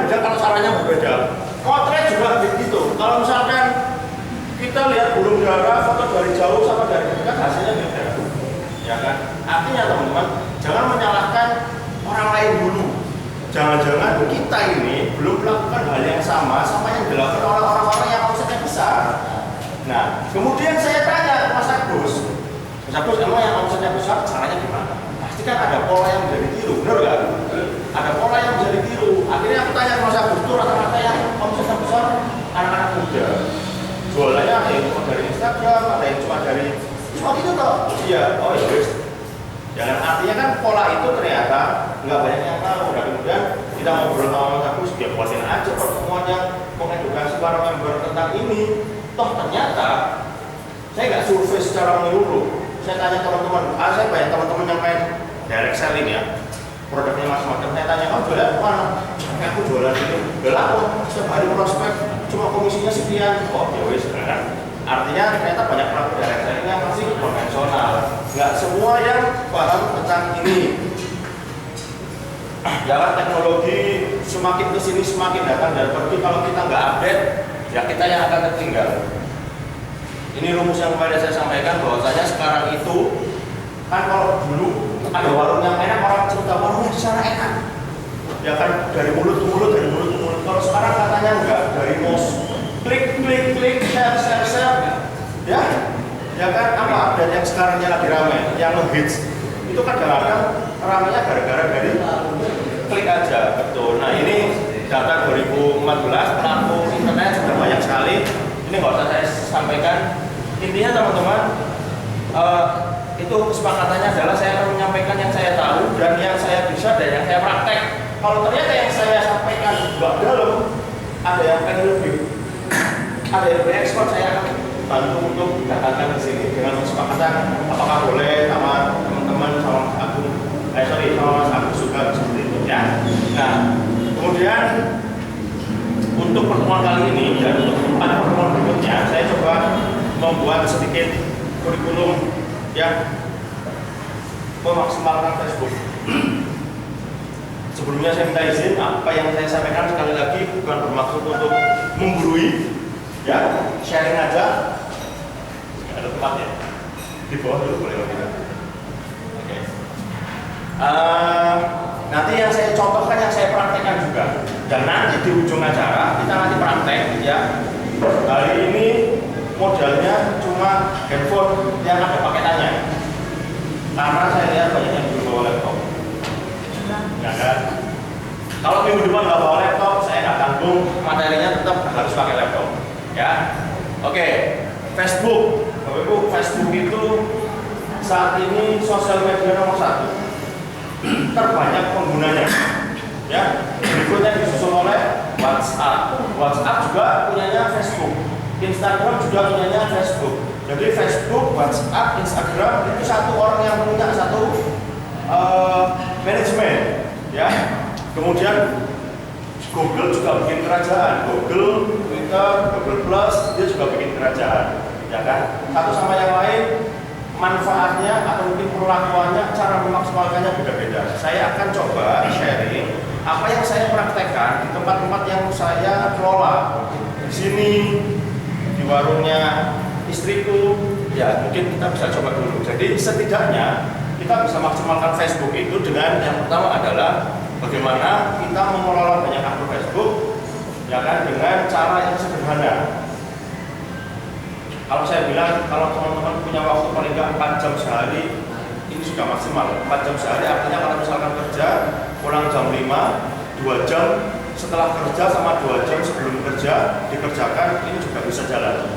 beda kalau caranya berbeda. Potret juga begitu. Kalau misalkan kita lihat burung dara foto dari jauh sama dari dekat hasilnya beda, ya kan? Artinya teman-teman jangan menyalahkan orang lain dulu. Jangan-jangan kita ini belum melakukan hal yang sama yang dilakukan oleh orang-orang yang omsetnya besar. Nah, kemudian saya tanya ke Mas Agus, emang yang omsetnya besar caranya gimana? Pasti kan ada pola yang menjadi tiru, benar nggak? Ada pola yang menjadi tiru. Akhirnya aku tanya ke Mas Agus, itu rata-rata yang omsetnya besar anak-anak muda. Jualannya ada yang cuma dari Instagram, ada yang cuma gitu toh? Iya, oh ya wes. Jangan artinya kan pola itu ternyata nggak banyak yang tahu. Dan kemudian kita ngobrol sama Mas Agus, dia buatin aja pertemuan yang mengedukasi para member tentang ini. Toh ternyata saya nggak survei secara menyeluruh. Saya tanya teman-teman, saya banyak teman-teman yang main direct selling ya, produknya macam-macam. Saya tanya, oh jualan mana? Aku jualan ini. Berapa? Setiap hari prospek, cuma komisinya sekian. Oh ya wes kan. Artinya ternyata banyak pelaku direct selling yang masih konvensional. Nggak semua yang paham tentang ini. Jalan teknologi semakin kesini semakin datang dan pergi. Kalau kita nggak update, ya kita yang akan tertinggal. Ini rumus yang kemarin saya sampaikan bahwasanya sekarang itu kan kalau dulu ada warung yang enak, orang cerita warungnya di sana enak. Ya kan dari mulut ke mulut, dari mulut ke mulut. Kalau sekarang katanya enggak, dari mos klik, share. Ya kan apa update yang sekarang lagi ramai, yang ngehits. Itu kadang-kadang ramainya gara-gara dari klik aja, betul. Nah ini data 2014 pelaku internet sudah banyak sekali. Ini nggak usah saya sampaikan. Intinya teman-teman, itu kesepakatannya adalah saya akan menyampaikan yang saya tahu dan yang saya bisa dan yang saya praktek. Kalau ternyata yang saya sampaikan nggak dalam, ada yang pengen lebih, ada yang lebih ekspor, saya akan bantu untuk datangkan ke sini dengan kesepakatan apakah boleh sama teman-teman sama Mas Agung, sama Mas Agus juga seperti itu ya. Nah, kemudian untuk pertemuan kali ini dan untuk 4 pertemuan berikutnya saya coba membuat sedikit kurikulum yang memaksimalkan Facebook. Sebelumnya saya minta izin, apa yang saya sampaikan sekali lagi bukan bermaksud untuk menggurui, ya, sharing aja. Ada tempatnya di bawah dulu boleh tidak? Oke. Nanti yang saya contohkan, yang saya praktekkan juga. Dan nanti di ujung acara kita nanti praktek, ya. Hari ini modalnya cuma handphone yang ada paketannya. Karena saya lihat banyak yang belum bawa laptop. Ya kan? Kalau minggu depan nggak bawa laptop, saya nggak tanggung, materinya tetap harus pakai laptop. Ya. Oke. Facebook. Bapak Ibu, Facebook itu saat ini sosial media nomor 1. Terbanyak penggunanya. Ya. Berikutnya disusul oleh WhatsApp. WhatsApp juga punyanya Facebook. Instagram juga punyanya Facebook. Jadi Facebook, WhatsApp, Instagram itu satu orang yang punya satu manajemen, ya. Kemudian Google juga bikin kerajaan. Google, Twitter, Google Plus dia juga bikin kerajaan, ya kan. Satu sama yang lain manfaatnya atau mungkin perlakuannya, cara memaksimalkannya beda-beda. Saya akan coba sharing apa yang saya praktekkan di tempat-tempat yang saya kelola. Di sini, di warungnya istriku, ya mungkin kita bisa coba dulu. Jadi setidaknya kita bisa maksimalkan Facebook itu dengan yang pertama adalah bagaimana kita mengelola banyak akun Facebook, ya kan, dengan cara yang sederhana. Kalau saya bilang, kalau teman-teman punya waktu paling nggak 4 jam sehari, ini sudah maksimal. 4 jam sehari artinya kalau misalkan kerja, pulang jam 5, 2 jam setelah kerja sama 2 jam sebelum kerja dikerjakan, ini juga bisa jalan.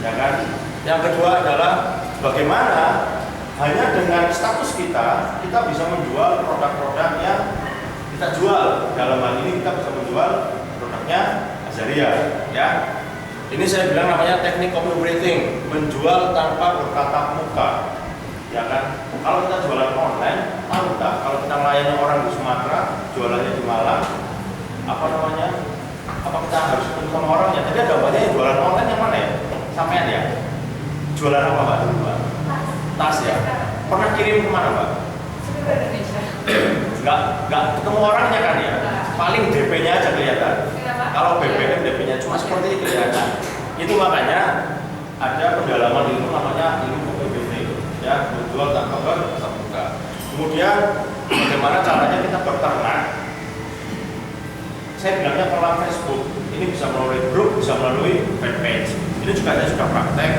Ya kan? Yang kedua adalah bagaimana hanya dengan status kita bisa menjual produk-produk yang kita jual. Dalam hal ini kita bisa menjual produknya Azaria, ya. Ini saya bilang namanya teknik copywriting, menjual tanpa bertatap muka, ya kan. Kalau kita jualan online, tahu tak? Kalau kita melayani orang di Sumatera, jualannya di Malang, apa namanya? Apa kita harus ketemu sama orangnya? Jadi ada banyak yang jualan online yang mana ya? Sampean ya? Jualan apa Mbak dulu Mbak? Tas ya? Pernah kirim kemana Mbak? Seluruh Indonesia. Enggak ketemu orangnya kan ya? Paling DP-nya aja kelihatan. itu ya. Nah, itu makanya ada pendalaman ilmu namanya ilmu PBT ya, menjual tak kabar tak buka. Kemudian bagaimana caranya kita berternak? Saya bilangnya pelan Facebook. Ini bisa melalui grup, bisa melalui fanpage. Ini juga saya sudah praktek.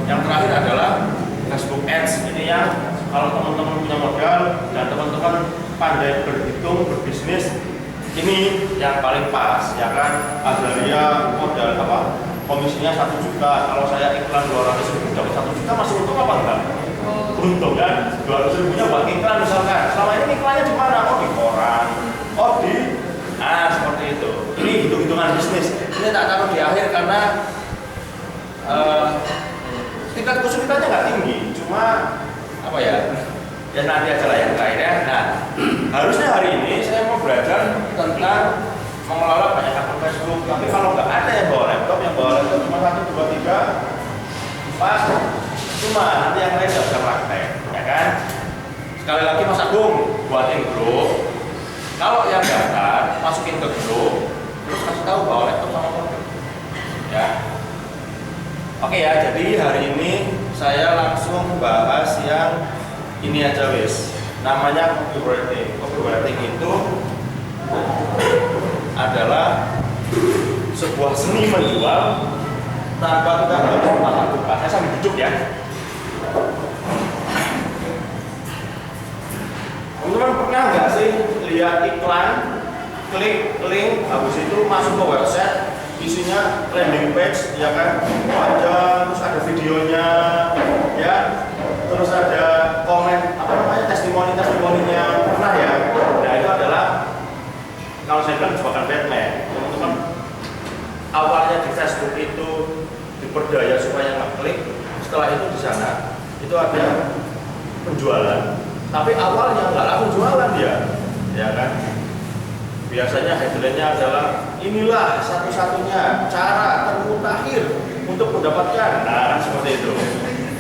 Yang terakhir adalah Facebook Ads. Ini yang kalau teman-teman punya modal dan teman-teman pandai berhitung, berbisnis, ini yang paling pas, ya kan? Azalia modal apa? Komisinya 1 juta. Kalau saya iklan 200.000 dapat 1 juta, masih untung apa enggak? Untung kan? 200.000-nya buat iklan misalkan. Selama ini iklannya di mana? Oh di koran, oh di seperti itu. Ini hitung-hitungan bisnis. Ini tak taruh di akhir karena tingkat kesulitannya nggak tinggi, cuma apa ya? Ya nanti aja lah yang terakhir ya. Nah, harusnya hari ini saya mau belajar tentang mengelola banyak akun Facebook. Tapi kalau nggak ada yang bawa laptop cuma 1, 2, 3, 4, cuma nanti yang lain nggak bisa praktek, ya kan? Sekali lagi Mas Agung buatin grup. Kalau yang daftar masukin ke grup, terus kasih tahu bawa laptop sama kode. Ya. Oke ya, jadi hari ini saya langsung bahas yang ini aja wis. Namanya copywriting. Copywriting itu adalah sebuah seni menjual tanpa kita harus melakukan buka. Saya sambil duduk ya. Teman-teman pernah nggak sih lihat iklan, klik link, habis itu masuk ke website, isinya landing page, ya kan, panjang, terus ada videonya, ya, terus ada komen, apa namanya, testimoninya, pernah ya? Nah itu adalah, kalau saya bilang jebakan Batman, teman-teman. Awalnya di Facebook itu diperdaya supaya ngeklik, setelah itu di sana itu ada penjualan. Tapi awalnya nggak langsung jualan dia, ya kan? Biasanya headline-nya adalah inilah satu-satunya cara termutakhir untuk mendapatkan, nah seperti itu,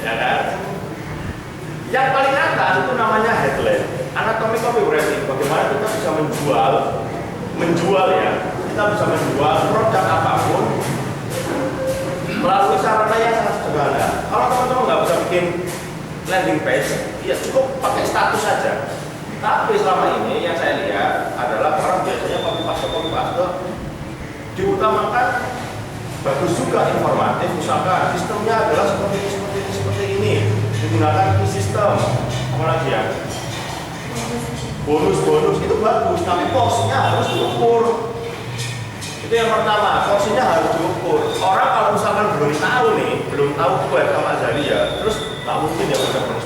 ya kan? Yang paling atas itu namanya headline. Anatomi copywriting, bagaimana kita bisa menjual ya, kita bisa menjual produk apapun melalui sarana yang sangat sederhana. Kalau teman-teman nggak bisa bikin landing page, ya cukup pakai status saja. Tapi selama ini yang saya lihat adalah orang biasanya copy paste diutamakan bagus juga informatif, misalkan sistemnya adalah seperti ini, digunakan key system, apalagi ya bonus itu bagus, tapi porsinya harus diukur. Itu yang pertama, porsinya harus diukur. Orang kalau misalkan belum tahu web sama Azalia, terus nggak mungkin ya udah bonus.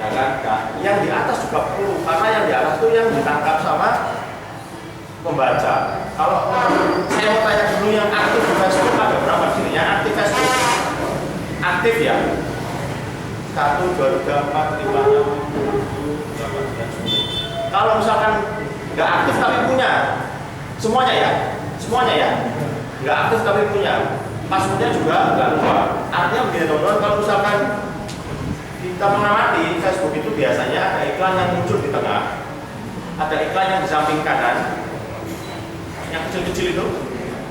Ya kan? Nah, yang di atas juga perlu, karena yang di atas itu yang ditangkap sama pembaca. Kalau saya mau tanya dulu, yang aktif di Facebook ada berapa sih? Yang aktif Facebook aktif ya? 1, 2, 3, 4, 5, 6, 7, 8, 9, 10. Kalau misalkan nggak aktif tapi punya, semuanya ya, nggak aktif tapi punya, passwordnya juga nggak lupa. Artinya begini teman-teman, kalau misalkan kita mengamati Facebook itu biasanya ada iklan yang muncul di tengah, ada iklan yang di samping kanan, yang kecil-kecil itu,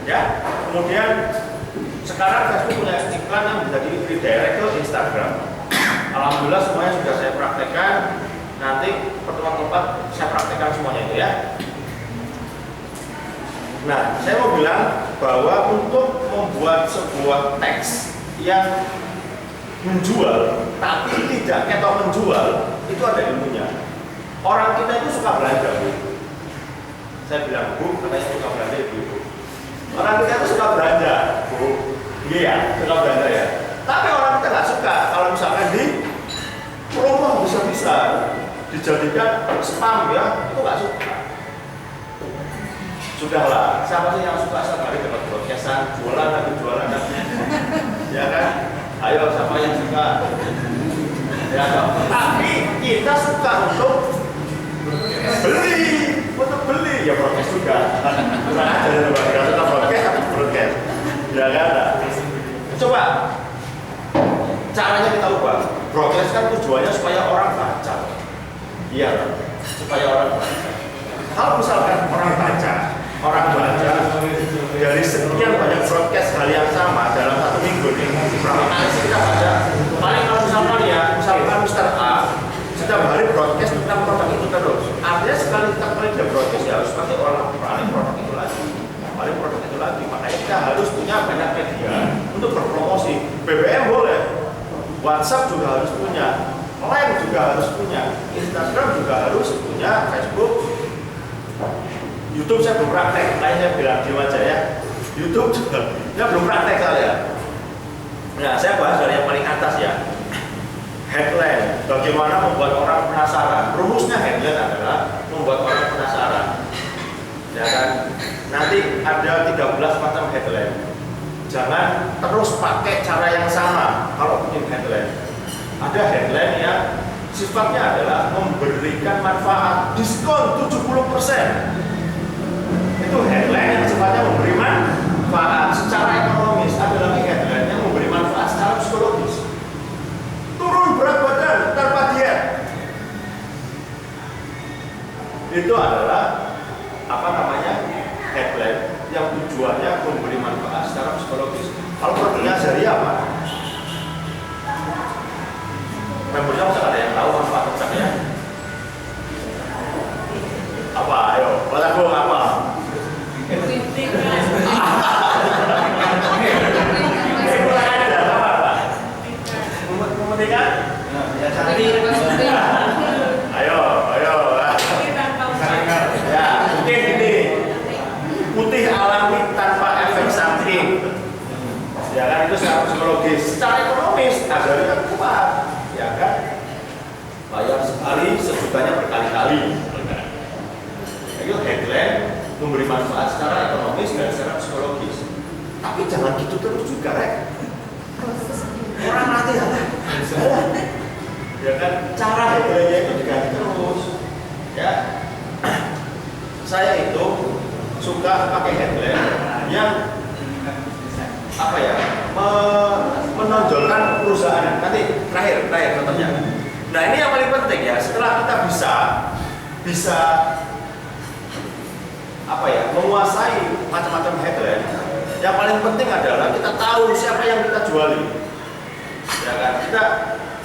ya. Kemudian sekarang Facebook punya iklan yang bisa di redirect ke Instagram. Alhamdulillah semuanya sudah saya praktekkan. Nanti pertemuan keempat saya praktekkan semuanya itu ya. Nah, saya mau bilang bahwa untuk membuat sebuah teks yang menjual tapi tidak ketok menjual, itu ada ilmunya. Orang kita itu suka belanja, Bu. Saya bilang, Bu, katanya suka belanja itu. Orang kita itu suka belanja, Bu. Iya, suka belanja ya. Tapi orang kita nggak suka kalau misalkan di promo bisa dijadikan spam ya, itu nggak suka. Sudahlah, siapa sih yang suka sekali dapat broadcastan, jualan lagi, ya kan? Ayo, siapa yang suka? Ya, tapi kita suka untuk beli, ya broadcast juga. Kurang aja ya, kita suka broadcast, ya kan? Coba caranya kita ubah. Broadcast kan tujuannya supaya orang baca, iya, supaya orang baca. Kalau misalkan orang baca, ya harus pakai orang paling produk itu lagi. Makanya kita harus punya banyak media untuk berpromosi. BBM boleh, WhatsApp juga harus punya, Line juga harus punya, Instagram juga harus punya, Facebook, YouTube saya belum praktek, Line saya bilang diam aja ya. YouTube juga, saya belum praktek saya. Nah, saya bahas dari yang paling atas ya. Headline, bagaimana membuat orang penasaran. Rumusnya headline adalah membuat orang penasaran. Ya kan? Nanti ada 13 macam headline. Jangan terus pakai cara yang sama kalau bikin headline. Ada headline yang sifatnya adalah memberikan manfaat, diskon 70%. Itu headline yang sifatnya memberi manfaat secara ekonomis. Ada lagi headline yang memberi manfaat secara psikologis. Turun berat badan tanpa diet. Itu adalah headline yang tujuannya memberi manfaat secara psikologis. Kalau protein dari apa? Membernya masa ada yang tahu manfaat produknya? Apa? Ayo, aku apa? Memutikan? Ayo. Ya, mungkin ini putih alami tanpa efek samping. Ya kan, itu secara psikologis. Secara ekonomis agarnya kuat, ya kan? Bayar sekali, sejutanya berkali-kali. Itu headline memberi manfaat secara ekonomis dan secara psikologis. Tapi jangan gitu terus juga, Rek. Orang mati ya kan, cara headline-nya itu diganti terus. Ya, saya itu suka pakai headline yang menonjolkan perusahaan. Nanti terakhir contohnya. Nah, ini yang paling penting ya. Setelah kita bisa menguasai macam-macam headline, yang paling penting adalah kita tahu siapa yang kita juali. Ya kan? Kita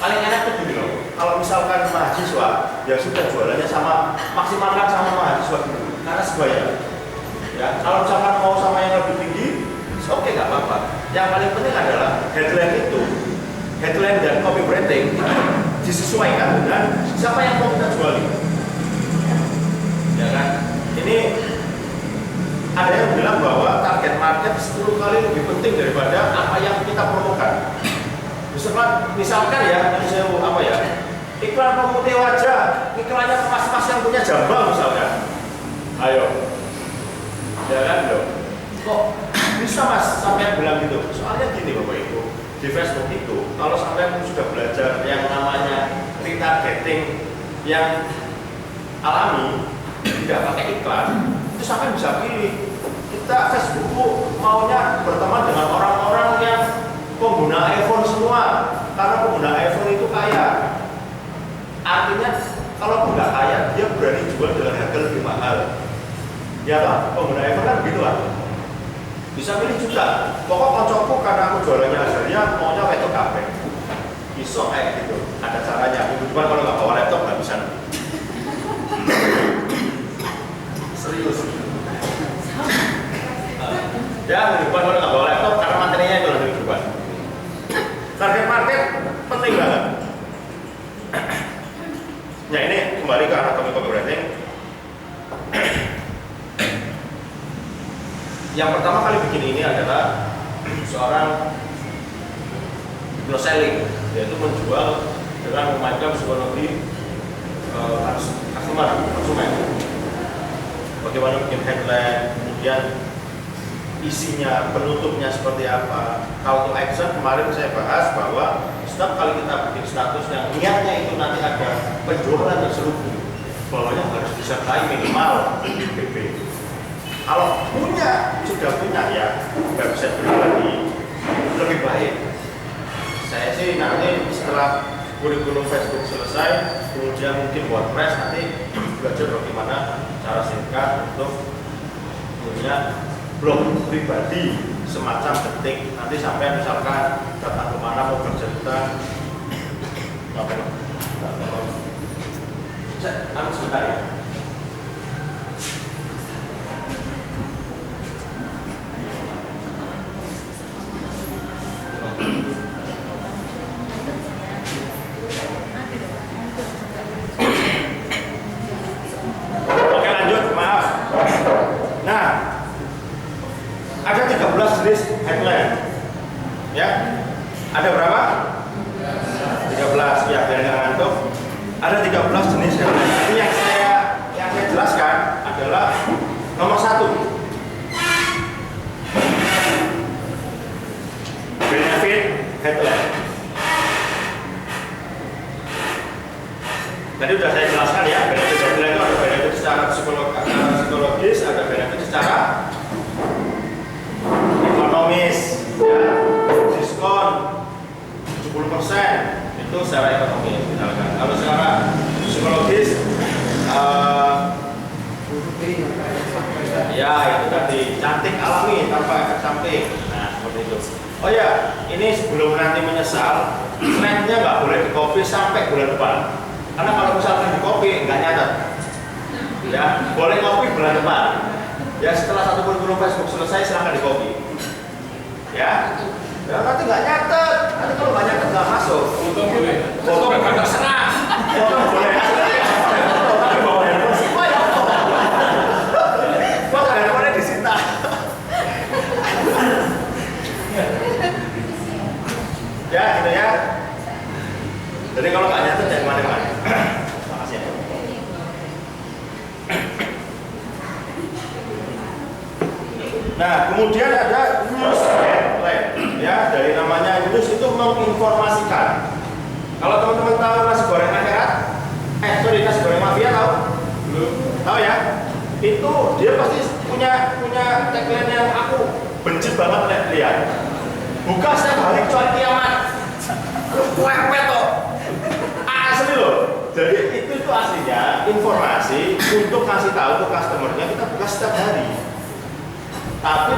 paling enak tuh gini loh. Kalau misalkan mahasiswa, ya sudah jualannya maksimalkan sama mahasiswa dulu, karena sebaya. Ya, kalau misalkan mau sama yang lebih tinggi, oke, nggak apa-apa. Yang paling penting adalah headline dan copywriting itu disesuaikan dengan siapa yang mau kita juali. Ya kan? Ini ada yang bilang bahwa target market 10 kali lebih penting daripada apa yang kita promokan. Misalkan ya, iklan pemutih wajah, iklannya mas-mas yang punya jambang misalkan. Ayo, ya kan dong. Kok bisa mas sampai bilang gitu? Soalnya gini Bapak Ibu, di Facebook itu kalau sampai sudah belajar yang namanya retargeting yang alami, tidak pakai iklan, itu sampai bisa pilih. Kita Facebook maunya berteman dengan orang-orang yang pengguna iPhone semua, karena pengguna iPhone itu kaya. Artinya kalau nggak kaya, dia berani jual dengan harga lebih mahal. Ya Pak, pengguna iPhone kan begitu Pak. Bisa pilih juga. Pokok koncoku karena aku jualannya Azaria, maunya laptop kafe. Iso kayak gitu. Ada caranya. Cuma kalau nggak bawa laptop nggak bisa. Serius. Ya, kehidupan kalau nggak bawa laptop karena materinya itu lebih kehidupan. Target market penting banget. Nah, ini kembali ke anatomi copywriting. Yang pertama kali bikin ini adalah seorang hypnoselling, yaitu menjual dengan memainkan psikologi konsumen. Bagaimana bikin headline, kemudian isinya, penutupnya seperti apa. Call to action kemarin saya bahas bahwa setiap kali kita bikin status yang niatnya itu nanti ada penjualan terselubung, bawahnya harus disertai minimal PPP. Kalau sudah punya ya website pribadi lebih baik. Saya sih nanti setelah kurikulum Facebook selesai, kemudian mungkin WordPress, nanti belajar bagaimana cara singkat untuk punya blog pribadi semacam detik. Nanti sampai misalkan datang kemana mau bercerita, sebentar ya. Ya, ada berapa? 13. Ya, biar nggak ngantuk. Ada 13 jenis headline. Ini yang saya jelaskan adalah nomor 1. Benefit headline. Tadi sudah saya jelaskan ya, benefit headline itu ada benefit secara psikologis, ada benefit secara ekonomis, ya, diskon 70% itu secara ekonomis misalkan. Kalau secara psikologis, ya itu tadi cantik alami tanpa efek samping. Nah seperti itu. Oh ya, ini sebelum nanti menyesal, slide-nya nggak boleh di copy sampai bulan depan. Karena kalau misalkan di copy nggak nyatet. Ya, boleh copy bulan depan. Ya setelah satu kurikulum Facebook selesai silahkan di copy. Ya, ya nanti nggak nyatet. Nanti kalau nggak nyatet nggak masuk. Foto boleh. Foto boleh terserah. Foto boleh. Tapi bawa handphone sih. Wah ya. Foto handphone disita. Ya gitu ya. Jadi kalau nggak nyatet jangan kemana-mana. Makasih ya. Nah kemudian ada news headline. Ya dari namanya news itu menginformasikan. Kalau teman-teman tahu nasi goreng akhirat, nasi goreng mafia tahu? Belum. Tahu ya? Itu dia pasti punya tagline yang aku benci banget lihat. Buka setiap hari kecuali kiamat. Wepet toh. Asli loh. Jadi itu aslinya informasi untuk kasih tahu ke customernya kita buka setiap hari. Tapi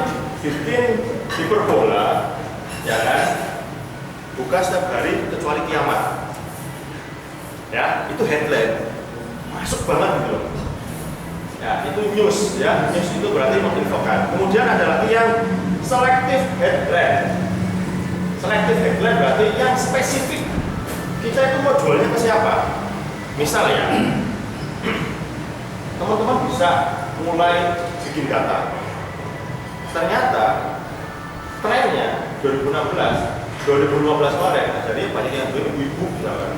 diperbola, ya kan? Buka setiap hari kecuali kiamat. Ya, itu headline. Masuk banget gitu loh. Ya, itu news ya. News itu berarti menginfokan. Kemudian ada lagi yang selective headline. Selective headline berarti yang spesifik. Kita itu mau jualnya ke siapa? Misal ya, teman-teman bisa mulai bikin data. Ternyata trennya 2016, 2015 kemarin, jadi banyak yang ibu-ibu misalkan,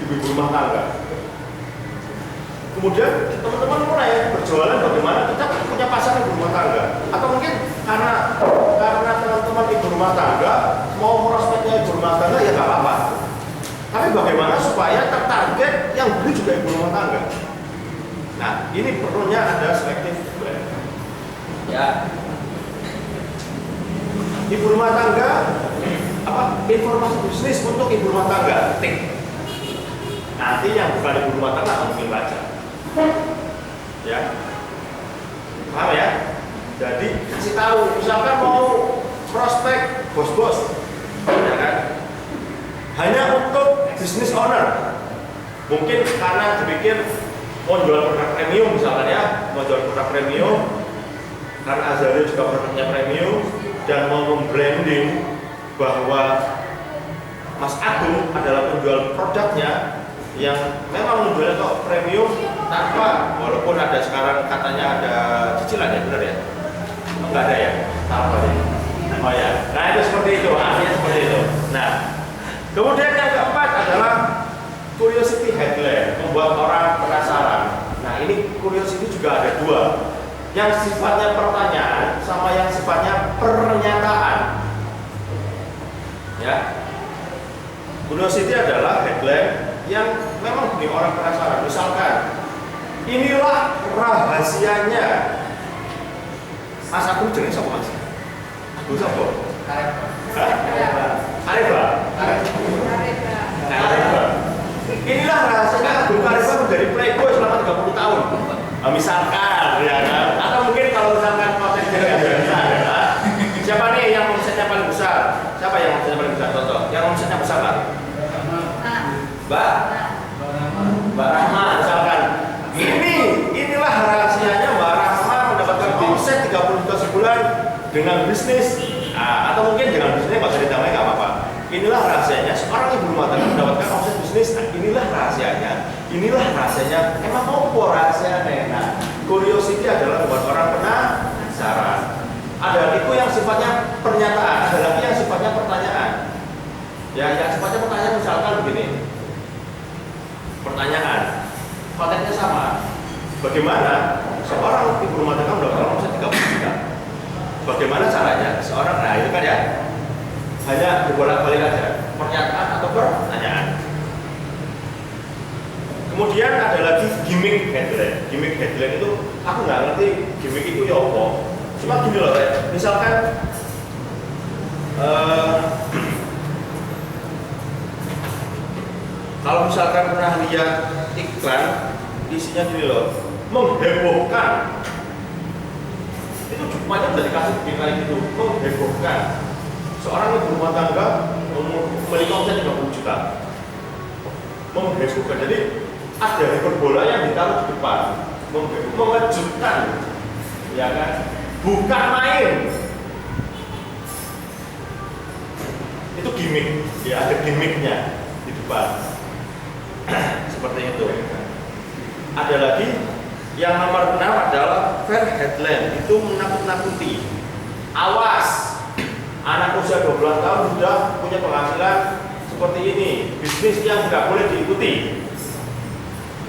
ibu-ibu rumah tangga. Kemudian teman-teman mulai berjualan bagaimana kita punya pasar ibu rumah tangga, atau mungkin karena teman-teman ibu rumah tangga mau prospeknya ibu rumah tangga ya nggak apa-apa. Tapi bagaimana supaya tertarget yang beli juga ibu rumah tangga? Nah ini perlunya ada selective brand. Ya. Ibu rumah tangga informasi bisnis untuk ibu rumah tangga tik. Nanti yang bukan ibu rumah tangga akan mungkin baca ya, paham ya? Jadi kasih tahu misalkan mau prospek bos-bos ya kan, hanya untuk bisnis owner, mungkin karena dipikir mau jual produk premium misalkan ya, mau jual produk premium karena Azario juga produknya premium dan mau membranding bahwa Mas Agung adalah penjual produknya yang memang menjualnya kok premium tanpa, walaupun ada sekarang katanya ada cicilan ya, benar ya? Enggak ada ya? Tanpa ya? Oh ya, nah itu seperti itu, artinya seperti itu. Nah, kemudian yang keempat adalah curiosity headline, membuat orang penasaran. Nah ini curiosity juga ada dua, yang sifatnya pertanyaan sama yang sifatnya pernyataan. Ya, curiosity adalah headline yang memang bikin orang penasaran. Misalkan, inilah rahasianya Mas Agung jenis apa Mas? Agung apa? Kareba. Inilah rahasianya Agung Kareba menjadi playboy selama 30 tahun. Nah, misalkan, ya kan? Atau mungkin kalau misalkan konteks Indonesia adalah siapa nih yang omsetnya paling besar? Siapa yang omsetnya paling besar? Contoh, yang omsetnya besar Pak? Mbak Rahma misalkan. Inilah rahasianya Mbak Rahma mendapatkan omset 30 juta sebulan dengan bisnis. Nah, atau mungkin dengan bisnisnya nggak usah ditambahin nggak apa-apa. Inilah rahasianya seorang ibu rumah tangga mendapatkan omset bisnis. Nah, inilah rahasianya. Inilah rahasianya. Emang apa rahasianya? Nah, curiosity adalah membuat orang penasaran. Ada itu yang sifatnya pernyataan, ada lagi yang sifatnya pertanyaan. bagaimana seorang ibu rumah tangga mendapatkan omset 30 juta? Bagaimana caranya seorang, nah itu kan ya, hanya dibolak-balik aja, pernyataan atau pertanyaan. Kemudian ada lagi gimmick headline. Gimmick headline itu aku nggak ngerti gimmick itu ya apa. Cuma gini loh, misalkan kalau misalkan pernah lihat iklan, isinya gini loh, menghebohkan. Itu cukupnya udah dikasih kayak gitu, menghebohkan. Seorang ibu rumah tangga memiliki omset 30 juta. Menghebohkan, jadi ada hiperbola yang ditaruh di depan, mengejutkan, ya kan? Bukan main. Itu gimmick, ya ada gimmicknya di depan. Seperti itu. Ada lagi yang nomor 6 adalah fair headline, itu menakut-nakuti. Awas, anak usia 12 tahun sudah punya penghasilan seperti ini, bisnis yang nggak boleh diikuti.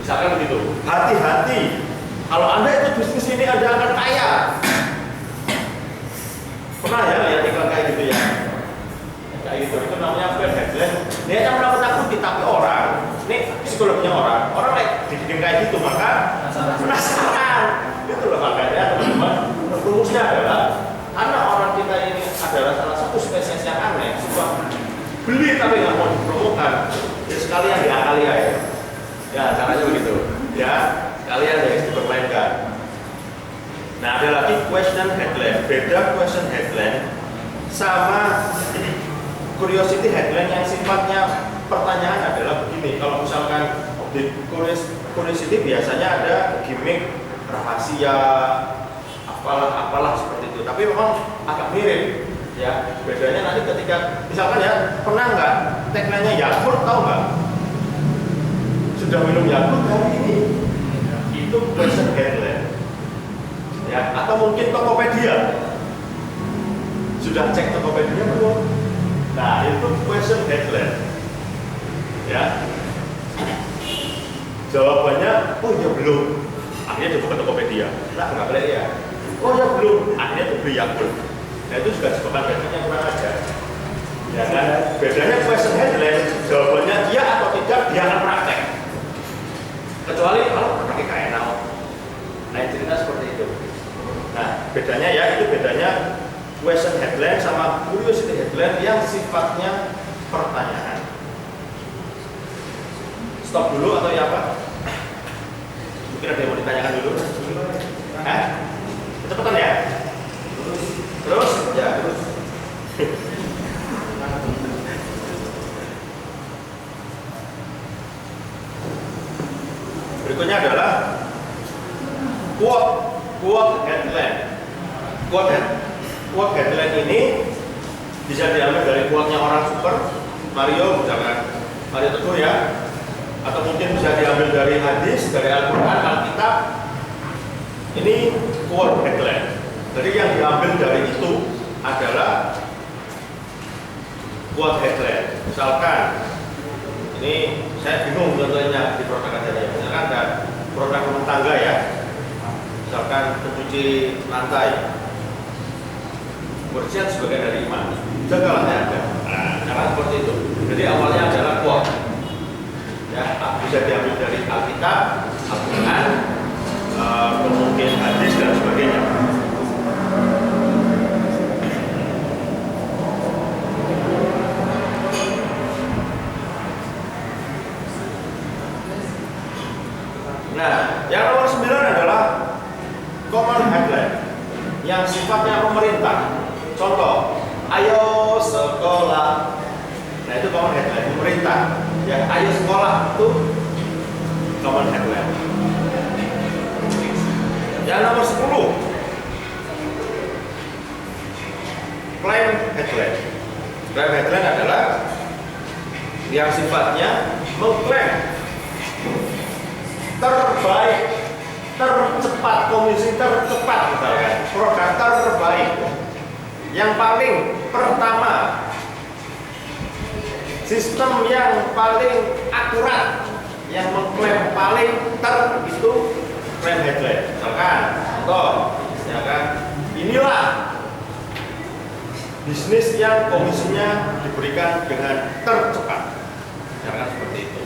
Misalkan begitu, hati-hati. Kalau Anda itu bisnis ini Anda akan kaya. Pernah ya lihat iklan kayak gitu ya? Kayak gitu, itu namanya fair headline. Niatnya menakut-nakuti, tapi orang, ini psikologinya orang dibikin kayak gitu, maka penasaran. Itu loh makanya teman-teman, rumusnya adalah karena orang kita ini adalah salah satu spesies yang aneh, suka beli tapi nggak mau dipromokan, ya sekalian diakali aja. Ya caranya begitu, ya sekalian ya dipermainkan. Nah ada lagi question headline, beda question headline sama curiosity headline yang sifatnya pertanyaan adalah begini. Kalau misalkan di curiosity biasanya ada gimmick, rahasia, apalah seperti itu. Tapi memang agak mirip, ya. Bedanya nanti ketika misalkan ya, pernah nggak tagline-nya Yakult, tahu nggak? Sudah minum Yakult hari ini? Itu question headline, ya. Atau mungkin Tokopedia. Sudah cek Tokopedia belum? Nah itu question headline, ya. Jawabannya, oh ya belum. Akhirnya dibuka Tokopedia. Nah nggak boleh ya. Oh ya belum. Akhirnya dibeli Yakult. Nah itu juga disebabkan bedanya kurang aja. Ya kan? Bedanya question headline, jawabannya iya atau tidak, dia akan praktek. Kecuali kalau pakai KNL. Nah cerita seperti itu. Nah bedanya ya, itu bedanya question headline sama curiosity headline yang sifatnya pertanyaan. Stop dulu atau ya apa? Mungkin ada yang mau ditanyakan dulu. Cepetan ya. Terus ya terus. Berikutnya adalah quote headline. Quote headline ini bisa diambil dari quote-nya orang super, Mario, misalkan Mario Teguh ya, atau mungkin bisa diambil dari hadis, dari Al-Quran, Alkitab. Ini quote headline. Jadi yang diambil dari itu adalah quote headline. Misalkan ini saya bingung contohnya di produk aja. Misalkan ada produk rumah tangga ya, misalkan pencuci lantai, kebersihan sebagai dari iman, jagalah ada. Nah, cara seperti itu. Jadi awalnya adalah quote, ya bisa diambil dari Alkitab, Al-Quran, kemudian hadis dan sebagainya. Nah, yang nomor 9 adalah common headline yang sifatnya pemerintah. Contoh, ayo sekolah. Nah, itu common headline pemerintah. Ya, ayo sekolah itu common headline. Yang nomor 10, claim headline. Claim headline adalah yang sifatnya mengklaim terbaik, tercepat, komisi tercepat misalkan, produk terbaik, yang paling pertama, sistem yang paling akurat, yang mengklaim paling itu claim headline. Misalkan, contoh, ya kan, inilah bisnis yang komisinya diberikan dengan tercepat. Misalkan seperti itu.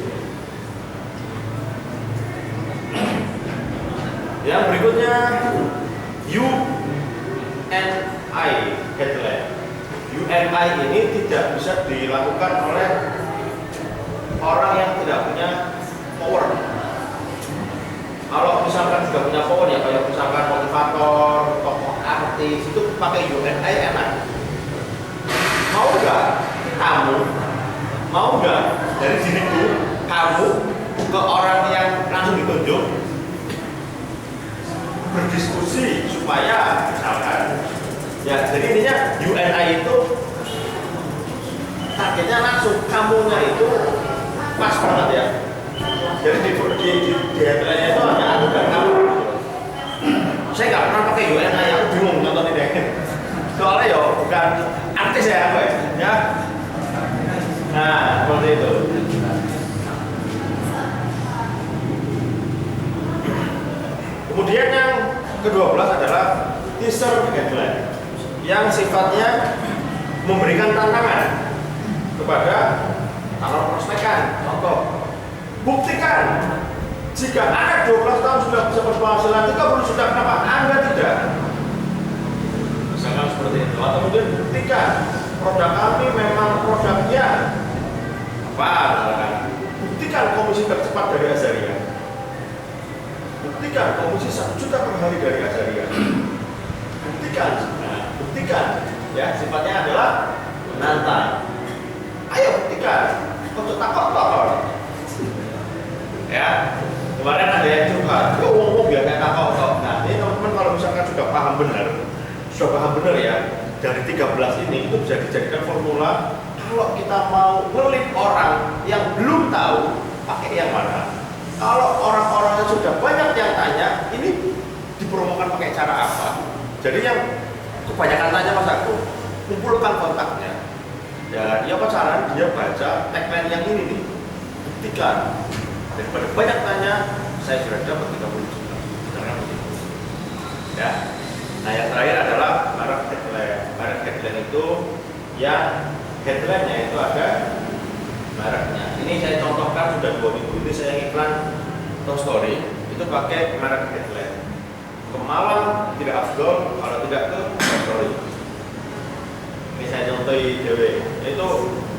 Yang berikutnya UNI headline. UNI ini tidak bisa dilakukan oleh orang yang tidak punya power. Kalau misalkan sudah punya power ya kayak misalkan motivator, tokoh artis itu pakai UNI enak. Mau nggak kamu? Mau nggak dari diriku kamu ke orang yang langsung ditunjuk berdiskusi supaya misalkan ya jadi intinya UNI itu targetnya langsung kamunya itu pas banget ya. Jadi di headline itu hanya aku dan kamu. Saya nggak pernah pakai UNI, aku bingung nonton ini. Soalnya ya bukan artis ya aku ya. Nah seperti itu. Kemudian yang ke-12 adalah teaser headline yang sifatnya memberikan tantangan kepada calon prospekan. Contoh, buktikan jika Anda 12 tahun sudah bisa berpenghasilan 30 juta, kenapa Anda tidak? Misalkan seperti itu. Atau kemudian buktikan produk kami memang produknya apa? Buktikan komisi tercepat dari Azaria. Buktikan komisi 1 juta per hari dari Azaria. Buktikan, buktikan ya sifatnya adalah menantang. Ayo buktikan, untuk takut ya. Kemarin ada yang curhat, yo ngomong biar kayak takut. Nah ini teman-teman kalau misalkan sudah paham benar ya dari 13 ini itu bisa dijadikan formula. Kalau kita mau ngelit orang yang belum tahu pakai yang mana. Kalau orang-orang yang sudah banyak yang tanya, ini dipromokan pakai cara apa? Jadi yang kebanyakan tanya Mas aku, kumpulkan kontaknya. Ya, dia pacaran, dia baca tagline yang ini nih, buktikan. Daripada banyak tanya, saya sudah dapat 30 juta. Karena begitu. Ya. Nah, yang terakhir adalah merek headline. Merek headline itu yang headline-nya itu ada mereknya. Ini saya contohkan sudah 2 minggu ini saya iklan Toy Story itu pakai merek headline. Ke Malang tidak afdol, kalau tidak ke Toy Story. Ini saya contohi DW. Itu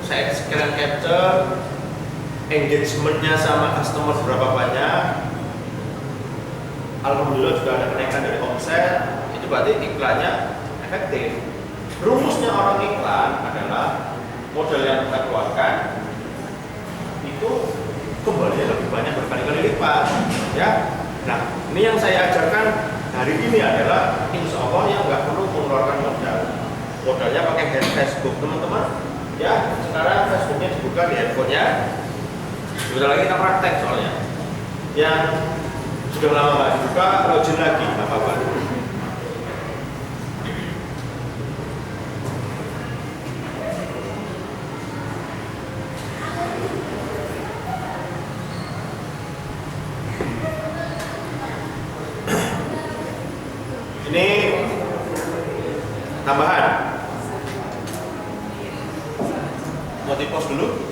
saya screen capture engagement-nya sama customer berapa banyak. Alhamdulillah juga ada kenaikan dari omset. Itu berarti iklannya efektif. Rumusnya orang iklan adalah modal yang kita keluarkan itu kembalinya lebih banyak berkali-kali lipat ya. Nah ini yang saya ajarkan hari ini adalah insya Allah yang nggak perlu mengeluarkan modalnya pakai Facebook teman-teman ya. Sekarang Facebooknya dibuka di handphonenya, sebentar lagi kita praktek soalnya yang sudah lama nggak dibuka login lagi nggak apa-apa. Ini tambahan. Mau di post dulu?